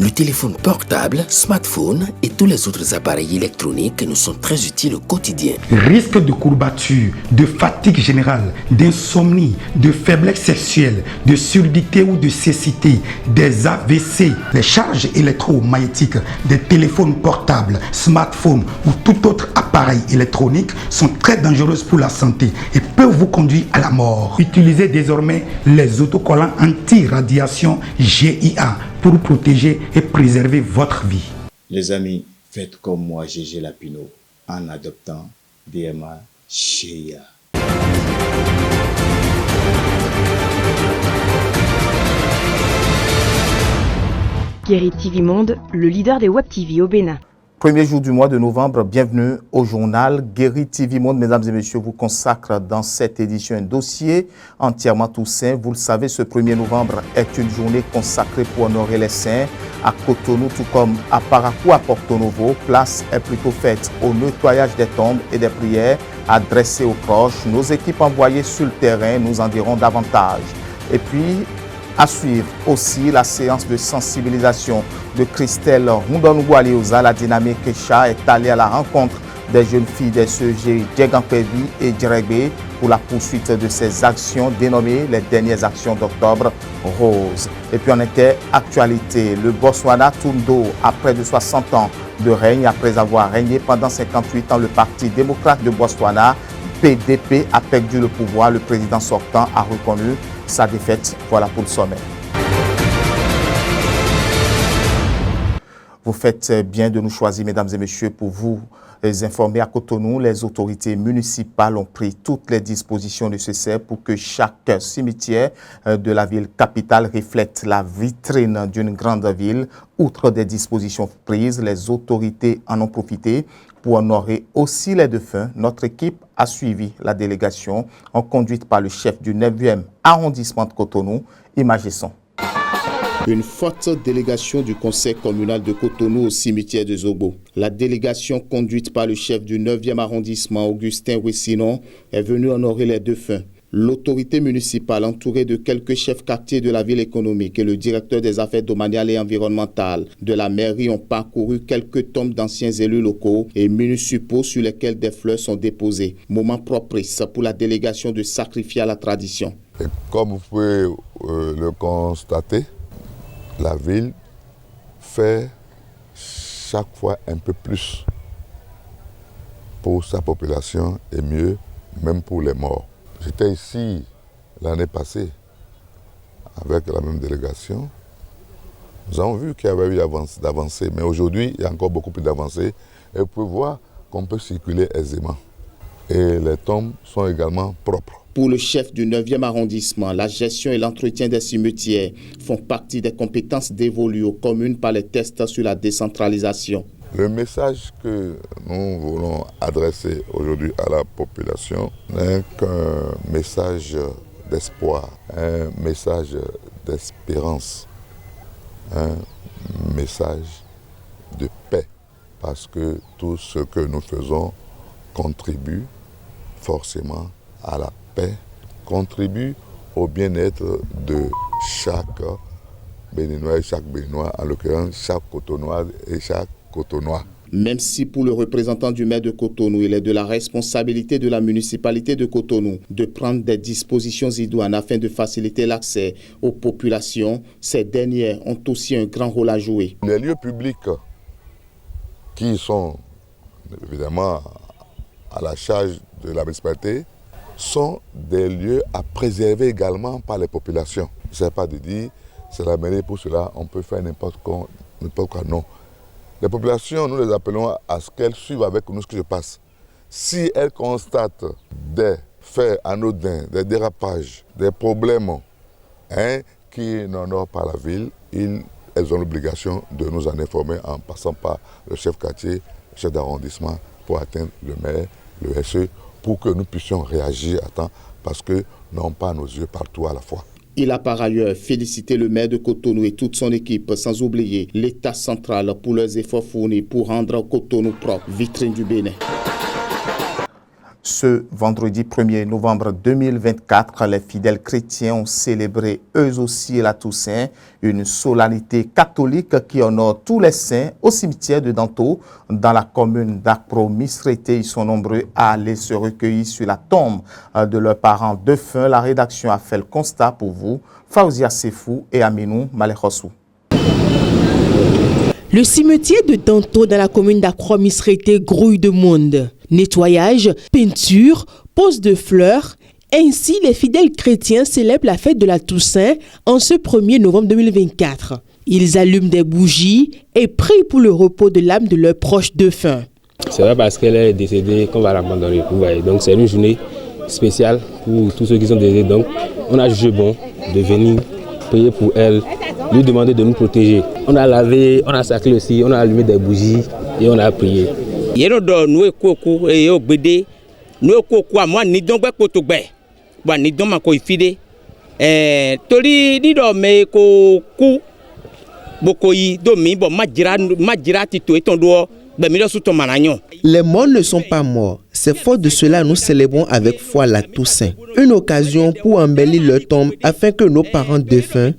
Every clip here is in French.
Le téléphone portable, smartphone et tous les autres appareils électroniques nous sont très utiles au quotidien. Risque de courbature, de fatigue générale, d'insomnie, de faiblesse sexuelle, de surdité ou de cécité, des AVC, les charges électromagnétiques des téléphones portables, smartphones ou tout autre appareil électronique sont très dangereuses pour la santé et peuvent vous conduire à la mort. Utilisez désormais les autocollants anti-radiation GIA pour protéger et préserver votre vie. Les amis, faites comme moi, Gégé Lapino, en adoptant DMA GIA. Guéri TV Monde, le leader des Web TV au Bénin. Premier jour du mois de novembre, bienvenue au journal. Guéri TV Monde, mesdames et messieurs, vous consacre dans cette édition un dossier entièrement toussaint. Vous le savez, ce 1er novembre est une journée consacrée pour honorer les saints. À Cotonou, tout comme à Parakou, à Porto Novo, place est plutôt faite au nettoyage des tombes et des prières adressées aux proches. Nos équipes envoyées sur le terrain nous en diront davantage. Et puis, à suivre aussi la séance de sensibilisation de Christelle Rondonougualioza. La dynamique Kecha est allée à la rencontre des jeunes filles des CEG Djeganpevi et Djeregbe pour la poursuite de ces actions dénommées les dernières actions d'octobre rose. Et puis en actualité, le Botswana tourne dos à près de 60 ans de règne. Après avoir régné pendant 58 ans, le Parti démocrate de Botswana, PDP, a perdu le pouvoir. Le président sortant a reconnu sa défaite. Voilà pour le sommet. Vous faites bien de nous choisir, mesdames et messieurs, pour vous informer. À Cotonou, les autorités municipales ont pris toutes les dispositions nécessaires pour que chaque cimetière de la ville capitale reflète la vitrine d'une grande ville. Outre des dispositions prises, les autorités en ont profité pour honorer aussi les défunts. Notre équipe a suivi la délégation en conduite par le chef du 9e arrondissement de Cotonou, Image et Son. Une forte délégation du conseil communal de Cotonou au cimetière de Zobo. La délégation conduite par le chef du 9e arrondissement, Augustin Wessinon, est venue honorer les défunts. L'autorité municipale, entourée de quelques chefs quartiers de la ville économique et le directeur des affaires domaniales et environnementales de la mairie ont parcouru quelques tombes d'anciens élus locaux et municipaux sur lesquels des fleurs sont déposées. Moment propice pour la délégation de sacrifier à la tradition. Et comme vous pouvez le constater, la ville fait chaque fois un peu plus pour sa population et mieux, même pour les morts. J'étais ici l'année passée avec la même délégation. Nous avons vu qu'il y avait eu d'avancées, mais aujourd'hui, il y a encore beaucoup plus d'avancées. Et vous pouvez voir qu'on peut circuler aisément. Et les tombes sont également propres. Pour le chef du 9e arrondissement, la gestion et l'entretien des cimetières font partie des compétences dévolues aux communes par les tests sur la décentralisation. Le message que nous voulons adresser aujourd'hui à la population n'est qu'un message d'espoir, un message d'espérance, un message de paix, parce que tout ce que nous faisons contribue forcément à la paix, contribue au bien-être de chaque Béninois et chaque Béninois, en l'occurrence chaque Cotonoise et chaque Cotonois. Même si pour le représentant du maire de Cotonou, il est de la responsabilité de la municipalité de Cotonou de prendre des dispositions idoines afin de faciliter l'accès aux populations, ces dernières ont aussi un grand rôle à jouer. Les lieux publics qui sont évidemment à la charge de la municipalité sont des lieux à préserver également par les populations. Il ne s'agit pas de dire c'est la mairie pour cela, on peut faire n'importe quoi, non. Les populations, nous les appelons à ce qu'elles suivent avec nous ce qui se passe. Si elles constatent des faits anodins, des dérapages, des problèmes qui n'honorent pas la ville, elles ont l'obligation de nous en informer en passant par le chef quartier, le chef d'arrondissement pour atteindre le maire, le SE, pour que nous puissions réagir à temps parce que nous n'avons pas nos yeux partout à la fois. Il a par ailleurs félicité le maire de Cotonou et toute son équipe, sans oublier l'État central pour leurs efforts fournis pour rendre Cotonou propre, vitrine du Bénin. Ce vendredi 1er novembre 2024, les fidèles chrétiens ont célébré eux aussi la Toussaint, une solennité catholique qui honore tous les saints au cimetière de Danto, dans la commune d'Akpro-Misrété. Ils sont nombreux à aller se recueillir sur la tombe de leurs parents défunts. La rédaction a fait le constat pour vous. Faouzia Sefou et Aminou Malekhossou. Le cimetière de Danto dans la commune d'Akpro-Misrété grouille de monde. Nettoyage, peinture, pose de fleurs. Ainsi, les fidèles chrétiens célèbrent la fête de la Toussaint en ce 1er novembre 2024. Ils allument des bougies et prient pour le repos de l'âme de leurs proches défunts. C'est pas parce qu'elle est décédée qu'on va l'abandonner. Donc c'est une journée spéciale pour tous ceux qui sont décédés. Donc on a jugé bon de venir prier pour elle, lui demander de nous protéger. On a lavé, on a sacré aussi, on a allumé des bougies et on a prié. Les morts ne sont pas morts. C'est fort de cela nous célébrons avec foi la Toussaint. Une occasion pour embellir leur tombe afin que nos parents défunts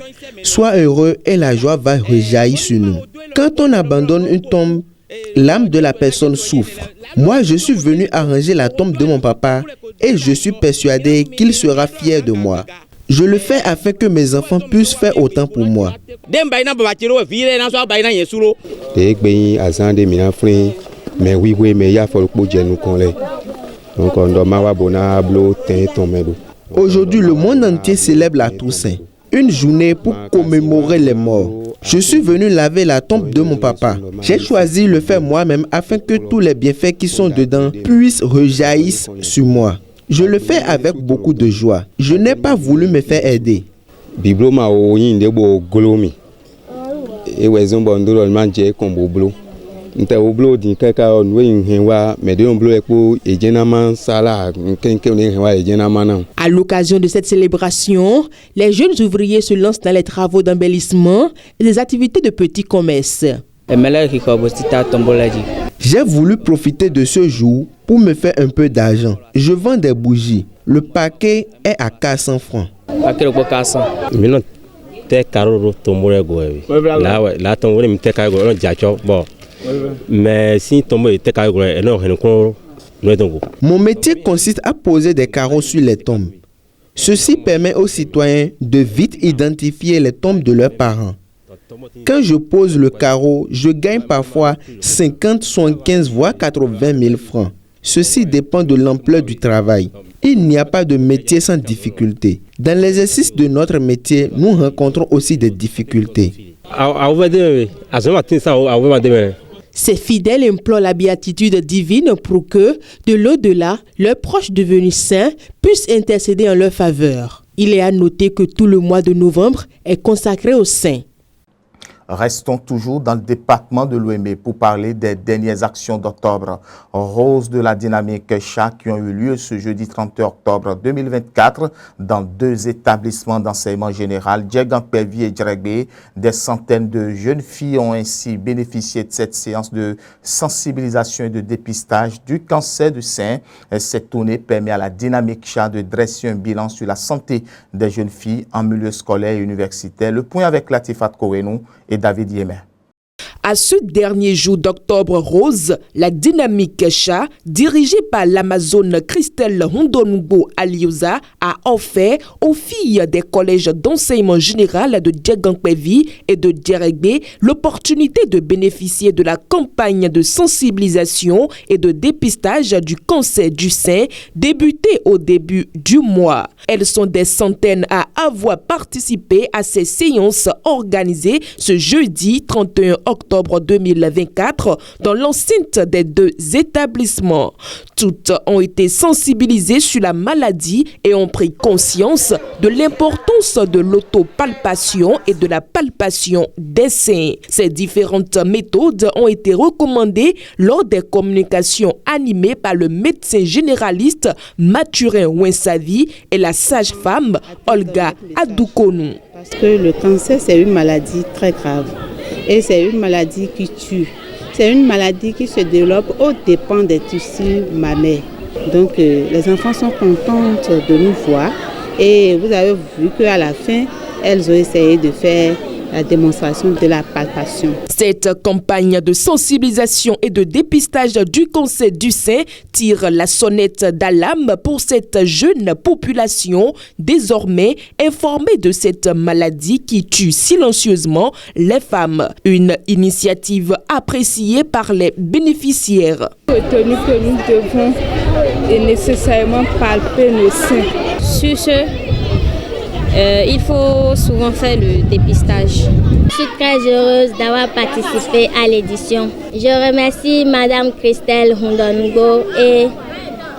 soient heureux et la joie va rejaillir sur nous. Quand on abandonne une tombe, l'âme de la personne souffre. Moi, je suis venu arranger la tombe de mon papa et je suis persuadé qu'il sera fier de moi. Je le fais afin que mes enfants puissent faire autant pour moi. Aujourd'hui, le monde entier célèbre la Toussaint, une journée pour commémorer les morts. Je suis venu laver la tombe de mon papa. J'ai choisi de le faire moi-même afin que tous les bienfaits qui sont dedans puissent rejaillir sur moi. Je le fais avec beaucoup de joie. Je n'ai pas voulu me faire aider. À l'occasion de cette célébration, les jeunes ouvriers se lancent dans les travaux d'embellissement et des activités de petits commerces. J'ai voulu profiter de ce jour pour me faire un peu d'argent. Je vends des bougies. Le paquet est à 400 francs. Mon métier consiste à poser des carreaux sur les tombes. Ceci permet aux citoyens de vite identifier les tombes de leurs parents. Quand je pose le carreau, je gagne parfois 50, 75 voire 80 000 francs. Ceci dépend de l'ampleur du travail. Il n'y a pas de métier sans difficulté. Dans l'exercice de notre métier, nous rencontrons aussi des difficultés. Ces fidèles implorent la béatitude divine pour que, de l'au-delà, leurs proches devenus saints puissent intercéder en leur faveur. Il est à noter que tout le mois de novembre est consacré aux saints. Restons toujours dans le département de l'Ouémé pour parler des dernières actions d'octobre rose de la dynamique CHA qui ont eu lieu ce jeudi 30 octobre 2024 dans 2 établissements d'enseignement général, Djegan-Pelvi et Djeregbé. Des centaines de jeunes filles ont ainsi bénéficié de cette séance de sensibilisation et de dépistage du cancer du sein. Cette tournée permet à la dynamique CHA de dresser un bilan sur la santé des jeunes filles en milieu scolaire et universitaire. Le point avec Latifat Kouenou et David Yémen. À ce dernier jour d'octobre rose, la dynamique CHA, dirigée par l'Amazone Christelle Hondongo Alioza, a offert aux filles des collèges d'enseignement général de Djegan-Pelvi et de Djeregbé l'opportunité de bénéficier de la campagne de sensibilisation et de dépistage du cancer du sein débutée au début du mois. Elles sont des centaines à avoir participé à ces séances organisées ce jeudi 31 octobre 2024 dans l'enceinte des 2 établissements. Toutes ont été sensibilisées sur la maladie et ont pris conscience de l'importance de l'autopalpation et de la palpation des seins. Ces différentes méthodes ont été recommandées lors des communications animées par le médecin généraliste Mathurin Wensavi et la sage-femme Olga Adoukonou. Parce que le cancer, c'est une maladie très grave. Et c'est une maladie qui tue. C'est une maladie qui se développe aux dépens des tissus mammaires. Donc les enfants sont contentes de nous voir et vous avez vu qu'à la fin, elles ont essayé de faire la démonstration de la palpation. Cette campagne de sensibilisation et de dépistage du cancer du sein tire la sonnette d'alarme pour cette jeune population désormais informée de cette maladie qui tue silencieusement les femmes. Une initiative appréciée par les bénéficiaires. Retenu que nous devons nécessairement palper nos seins. Sur ce, il faut souvent faire le dépistage. Je suis très heureuse d'avoir participé à l'édition. Je remercie Madame Christelle Hondongo et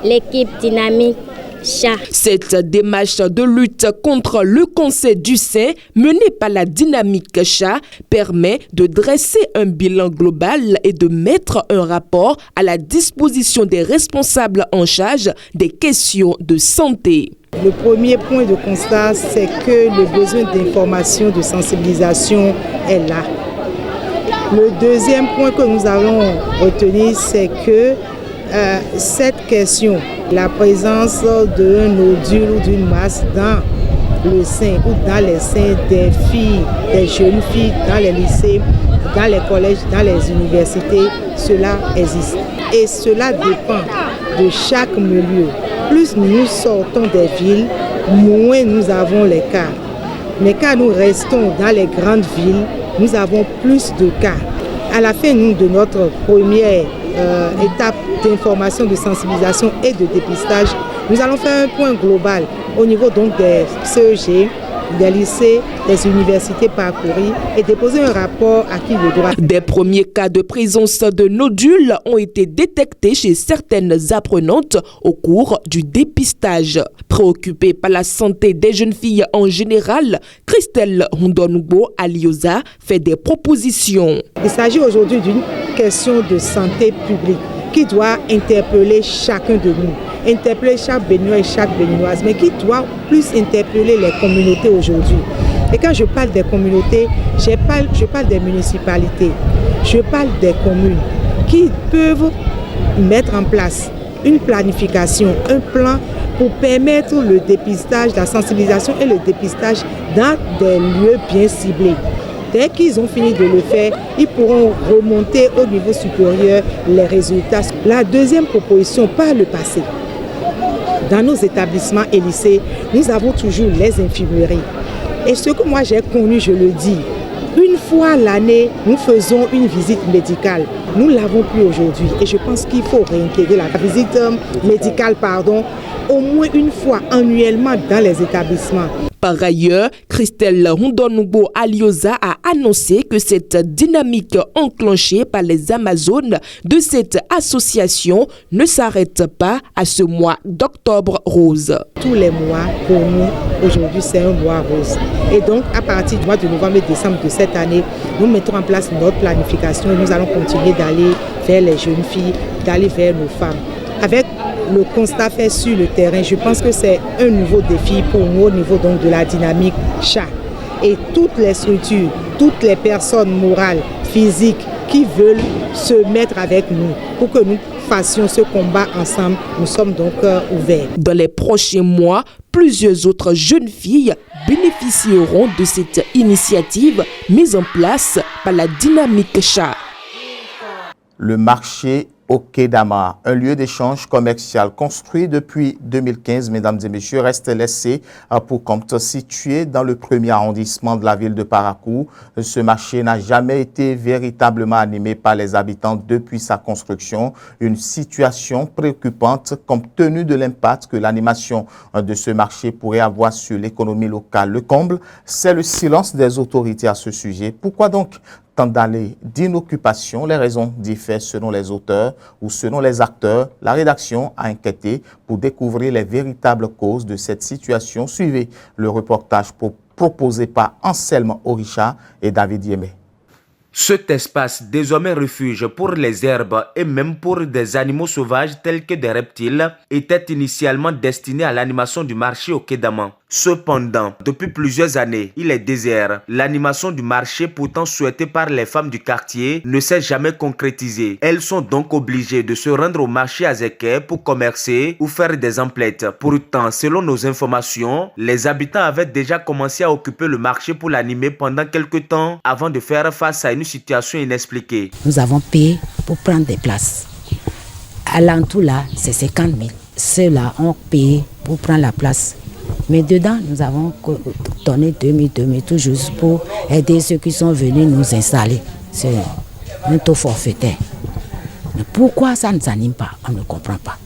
l'équipe dynamique CHA. Cette démarche de lutte contre le cancer du sein menée par la dynamique CHA permet de dresser un bilan global et de mettre un rapport à la disposition des responsables en charge des questions de santé. Le premier point de constat, c'est que le besoin d'information, de sensibilisation est là. Le deuxième point que nous allons retenir, c'est que cette question, la présence d'un nodule ou d'une masse dans le sein ou dans les seins des filles, des jeunes filles, dans les lycées, dans les collèges, dans les universités, cela existe. Et cela dépend de chaque milieu. Plus nous sortons des villes, moins nous avons les cas. Mais quand nous restons dans les grandes villes, nous avons plus de cas. À la fin de notre première étape d'information, de sensibilisation et de dépistage, nous allons faire un point global au niveau donc des CEG, des lycées, des universités parcourues et déposer un rapport à qui le droit. Des premiers cas de présence de nodules ont été détectés chez certaines apprenantes au cours du dépistage. Préoccupée par la santé des jeunes filles en général, Christelle Hondonugbo Alioza fait des propositions. Il s'agit aujourd'hui d'une question de santé publique qui doit interpeller chacun de nous, interpeller chaque Béninois et chaque Béninoise, mais qui doit plus interpeller les communautés aujourd'hui. Et quand je parle des communautés, je parle des municipalités, je parle des communes qui peuvent mettre en place une planification, un plan pour permettre le dépistage, la sensibilisation et le dépistage dans des lieux bien ciblés. Dès qu'ils ont fini de le faire, ils pourront remonter au niveau supérieur les résultats. La deuxième proposition, par le passé, dans nos établissements et lycées, nous avons toujours les infirmeries. Et ce que moi j'ai connu, je le dis, une fois l'année, nous faisons une visite médicale. Nous ne l'avons plus aujourd'hui. Et je pense qu'il faut réintégrer la visite médicale, au moins une fois annuellement dans les établissements. Par ailleurs, Christelle Hondonugbo Alioza a annoncé que cette dynamique enclenchée par les Amazones de cette association ne s'arrête pas à ce mois d'octobre rose. Tous les mois, pour nous, aujourd'hui, c'est un mois rose. Et donc, à partir du mois de novembre et décembre de cette année, nous mettons en place notre planification et nous allons continuer d'aller vers les jeunes filles, d'aller vers nos femmes. Avec le constat fait sur le terrain, je pense que c'est un nouveau défi pour nous au niveau donc de la dynamique CHA. Et toutes les structures, toutes les personnes morales, physiques qui veulent se mettre avec nous pour que nous fassions ce combat ensemble, nous sommes donc ouverts. Dans les prochains mois, plusieurs autres jeunes filles bénéficieront de cette initiative mise en place par la dynamique CHA. Le marché au Kedama, un lieu d'échange commercial construit depuis 2015, mesdames et messieurs, reste laissé pour compte. Situé dans le premier arrondissement de la ville de Parakou, ce marché n'a jamais été véritablement animé par les habitants depuis sa construction. Une situation préoccupante compte tenu de l'impact que l'animation de ce marché pourrait avoir sur l'économie locale. Le comble, c'est le silence des autorités à ce sujet. Pourquoi donc tant d'années d'inoccupation? Les raisons diffèrent selon les auteurs ou selon les acteurs. La rédaction a enquêté pour découvrir les véritables causes de cette situation. Suivez le reportage proposé par Anselme Orisha et David Yemé. Cet espace, désormais refuge pour les herbes et même pour des animaux sauvages tels que des reptiles, était initialement destiné à l'animation du marché au Kedama. Cependant, depuis plusieurs années, il est désert. L'animation du marché, pourtant souhaitée par les femmes du quartier, ne s'est jamais concrétisée. Elles sont donc obligées de se rendre au marché à Zeke pour commercer ou faire des emplettes. Pourtant, selon nos informations, les habitants avaient déjà commencé à occuper le marché pour l'animer pendant quelques temps avant de faire face à une situation inexpliquée. Nous avons payé pour prendre des places. À l'entour là, c'est 50 000. Ceux-là ont payé pour prendre la place. Mais dedans, nous avons donné 2 000 tout juste pour aider ceux qui sont venus nous installer. C'est un taux forfaitaire. Mais pourquoi ça ne s'anime pas? On ne comprend pas.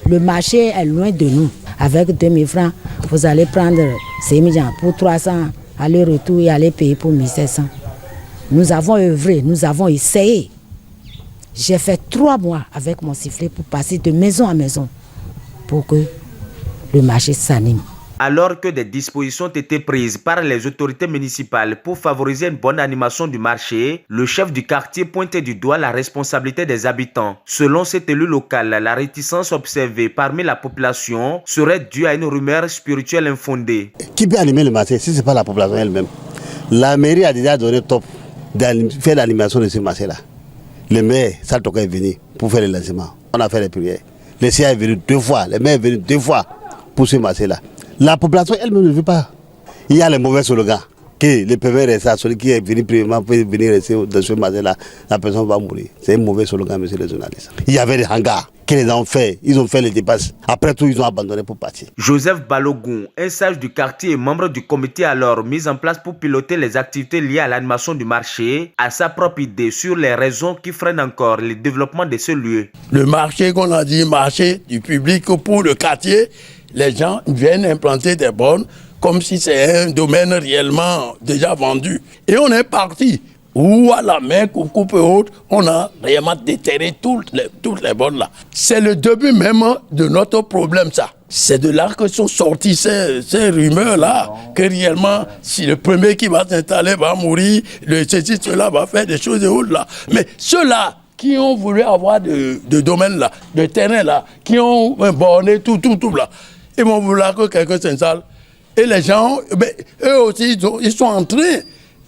Le marché est loin de nous. Avec 2 000 francs, vous allez prendre 6 000 pour 300, aller-retour et aller payer pour 1 700. Nous avons œuvré, nous avons essayé. J'ai fait 3 mois avec mon sifflet pour passer de maison à maison pour que le marché s'anime. Alors que des dispositions ont été prises par les autorités municipales pour favoriser une bonne animation du marché, le chef du quartier pointait du doigt la responsabilité des habitants. Selon cet élu local, la réticence observée parmi la population serait due à une rumeur spirituelle infondée. Qui peut animer le marché si ce n'est pas la population elle-même? La mairie a déjà donné top de faire l'animation de ce marché-là. Le maire, Saltoka, est venu pour faire le lancement. On a fait les prières. Le CA est venu 2 fois, le maire est venu 2 fois pour ce marché-là. La population elle-même ne veut pas. Il y a les mauvais slogans. Que le premier reste, celui qui est venu premièrement peut venir rester dans ce marché-là, la personne va mourir. C'est un mauvais slogan, monsieur le journaliste. Il y avait des hangars qu'ils ont fait. Ils ont fait les dépasses. Après tout, ils ont abandonné pour partir. Joseph Balogun, un sage du quartier et membre du comité alors mis en place pour piloter les activités liées à l'animation du marché, a sa propre idée sur les raisons qui freinent encore le développement de ce lieu. Le marché qu'on a dit, marché du public pour le quartier, les gens viennent implanter des bornes comme si c'est un domaine réellement déjà vendu. Et on est parti. Ou à la main, coupe haute, on a réellement déterré toutes les bornes là. C'est le début même de notre problème, ça. C'est de là que sont sorties ces rumeurs-là, que réellement, si le premier qui va s'installer va mourir, cela va faire des choses de hautes là. Mais ceux-là qui ont voulu avoir de domaines là, de terrains là, qui ont borné tout là, ils vont vouloir que quelqu'un s'installe. Et les gens, eux aussi, ils sont en train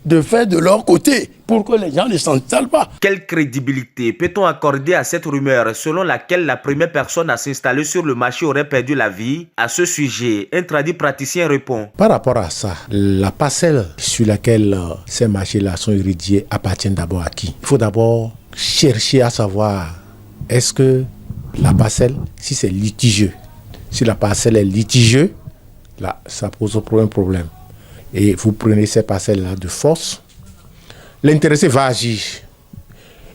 de faire de leur côté pour que les gens ne s'installent pas. Quelle crédibilité peut-on accorder à cette rumeur selon laquelle la première personne à s'installer sur le marché aurait perdu la vie? À ce sujet, un tradit praticien répond. Par rapport à ça, la parcelle sur laquelle ces marchés-là sont éradiés appartient d'abord à qui? Il faut d'abord chercher à savoir, est-ce que la parcelle, si c'est litigieux, si la parcelle est litigieuse, là, ça pose un problème. Et vous prenez ces parcelles-là de force, l'intéressé va agir.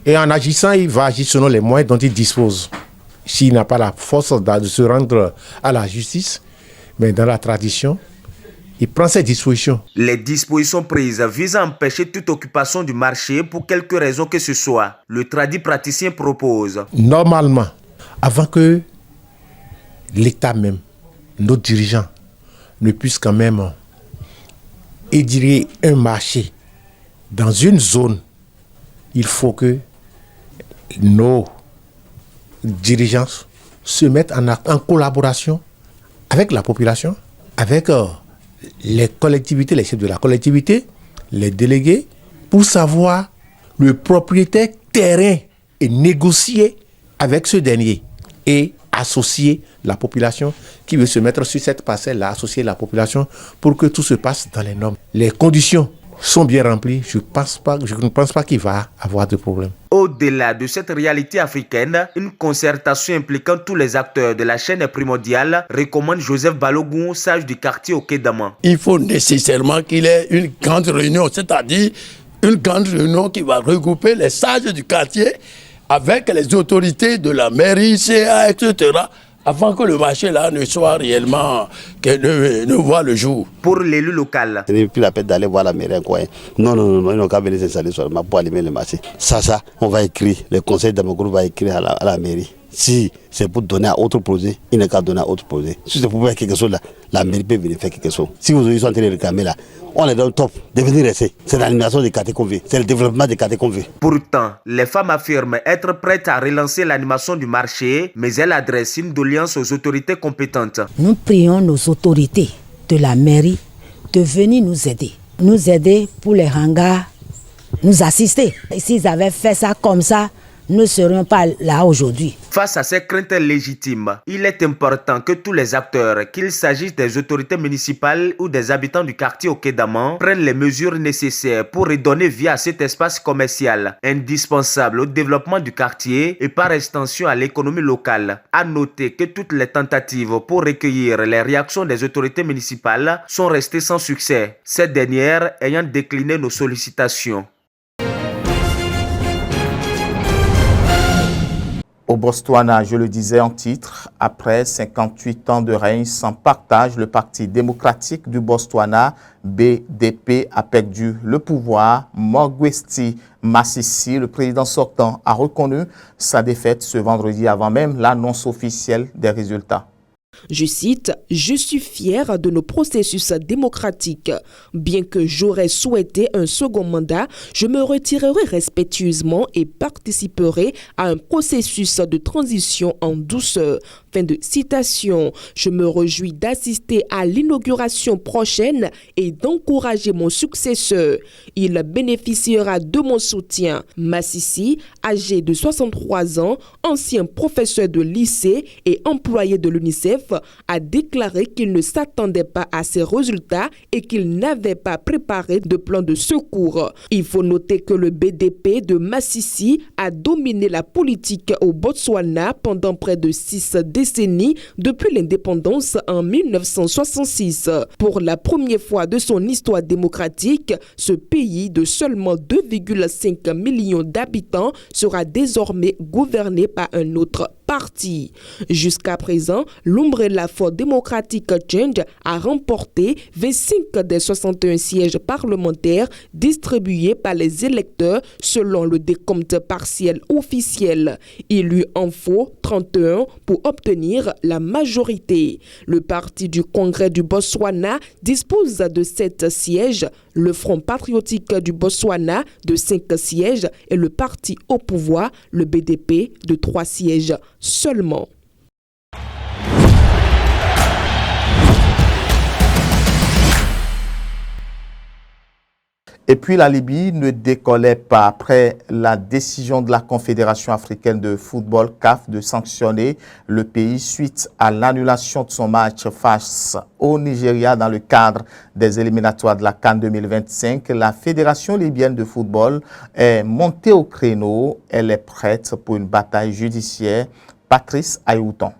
Et en agissant, il va agir selon les moyens dont il dispose. S'il n'a pas la force de se rendre à la justice, mais dans la tradition, il prend ses dispositions. Les dispositions prises visent à empêcher toute occupation du marché pour quelque raison que ce soit. Le tradit praticien propose. Normalement, avant que l'État même, nos dirigeants, ne puissent quand même édirer un marché dans une zone, il faut que nos dirigeants se mettent en collaboration avec la population, avec les collectivités, les chefs de la collectivité, les délégués, pour savoir le propriétaire terrain et négocier avec ce dernier et associer la population qui veut se mettre sur cette parcelle-là, associer la population pour que tout se passe dans les normes. Les conditions sont bien remplies, je ne pense pas qu'il va avoir de problème. Au-delà de cette réalité africaine, une concertation impliquant tous les acteurs de la chaîne est primordiale, recommande Joseph Balogun, sage du quartier au Kédama. Il faut nécessairement qu'il y ait une grande réunion, c'est-à-dire une grande réunion qui va regrouper les sages du quartier avec les autorités de la mairie, CA, etc., avant que le marché là ne soit réellement, ne voit le jour. Pour l'élu local, ce n'est plus la peine d'aller voir la mairie en coin. Non, ils n'ont qu'à venir s'installer seulement pour allumer le marché. Ça, on va écrire, le conseil de mon groupe va écrire à la mairie. Si c'est pour donner à autre projet, il n'a qu'à donner à autre projet. Si c'est pour faire quelque chose là, la mairie peut venir faire quelque chose. Si vous sont en train de réclamer là, on est dans le top, de venir rester. C'est l'animation des quartiers qu'on veut, c'est le développement des quartiers qu'on veut. Pourtant, les femmes affirment être prêtes à relancer l'animation du marché, mais elles adressent une doléance aux autorités compétentes. Nous prions nos autorités de la mairie de venir nous aider pour les hangars, nous assister. S'ils avaient fait ça comme ça, nous ne serions pas là aujourd'hui. Face à ces craintes légitimes, il est important que tous les acteurs, qu'il s'agisse des autorités municipales ou des habitants du quartier Okédaman, prennent les mesures nécessaires pour redonner vie à cet espace commercial, indispensable au développement du quartier et par extension à l'économie locale. À noter que toutes les tentatives pour recueillir les réactions des autorités municipales sont restées sans succès, ces dernières ayant décliné nos sollicitations. Au Botswana, je le disais en titre, après 58 ans de règne sans partage, le Parti démocratique du Botswana, BDP, a perdu le pouvoir. Mogwesti Masisi, le président sortant, a reconnu sa défaite ce vendredi avant même l'annonce officielle des résultats. Je cite, « Je suis fier de nos processus démocratiques. Bien que j'aurais souhaité un second mandat, je me retirerai respectueusement et participerai à un processus de transition en douceur. » Fin de citation. Je me réjouis d'assister à l'inauguration prochaine et d'encourager mon successeur. Il bénéficiera de mon soutien. Masisi, âgé de 63 ans, ancien professeur de lycée et employé de l'UNICEF, a déclaré qu'il ne s'attendait pas à ces résultats et qu'il n'avait pas préparé de plan de secours. Il faut noter que le BDP de Masisi a dominé la politique au Botswana pendant près de 6 décennies depuis l'indépendance en 1966. Pour la première fois de son histoire démocratique, ce pays de seulement 2,5 millions d'habitants sera désormais gouverné par un autre parti. Jusqu'à présent, l'Umbrella for Democratic Change a remporté 25 des 61 sièges parlementaires distribués par les électeurs selon le décompte partiel officiel. Il lui en faut 31 pour obtenir la majorité. Le parti du Congrès du Botswana dispose de 7 sièges, le Front patriotique du Botswana de 5 sièges et le parti au pouvoir, le BDP, de 3 sièges seulement. Et puis la Libye ne décollait pas après la décision de la Confédération africaine de football CAF de sanctionner le pays suite à l'annulation de son match face au Nigeria dans le cadre des éliminatoires de la CAN 2025. La Fédération libyenne de football est montée au créneau. Elle est prête pour une bataille judiciaire. Patrice Ayouton.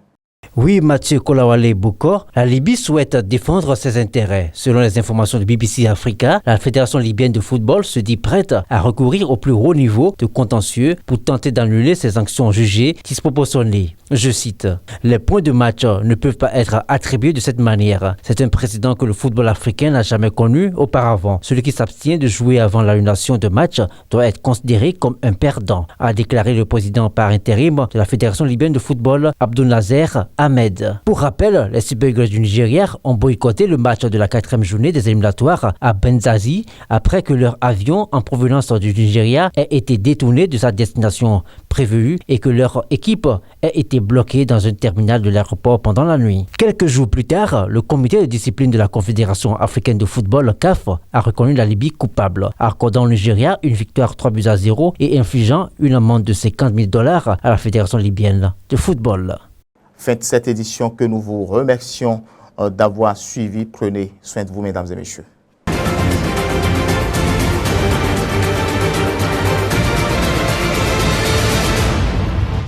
Oui, Mathieu Kolawale-Bokor, la Libye souhaite défendre ses intérêts. Selon les informations de BBC Africa, la Fédération libyenne de football se dit prête à recourir au plus haut niveau de contentieux pour tenter d'annuler ces sanctions jugées disproportionnées. Je cite, « Les points de match ne peuvent pas être attribués de cette manière. C'est un précédent que le football africain n'a jamais connu auparavant. Celui qui s'abstient de jouer avant l'annulation de match doit être considéré comme un perdant », a déclaré le président par intérim de la Fédération libyenne de football, Abdounazer Ahmed. Pour rappel, les Super Eagles du Nigeria ont boycotté le match de la 4e journée des éliminatoires à Benghazi après que leur avion en provenance du Nigeria ait été détourné de sa destination prévue et que leur équipe ait été bloquée dans un terminal de l'aéroport pendant la nuit. Quelques jours plus tard, le comité de discipline de la Confédération africaine de football, CAF, a reconnu la Libye coupable, accordant au Nigeria une victoire 3-0 et infligeant une amende de $50,000 à la Fédération libyenne de football. Fin de cette édition que nous vous remercions d'avoir suivi. Prenez soin de vous, mesdames et messieurs.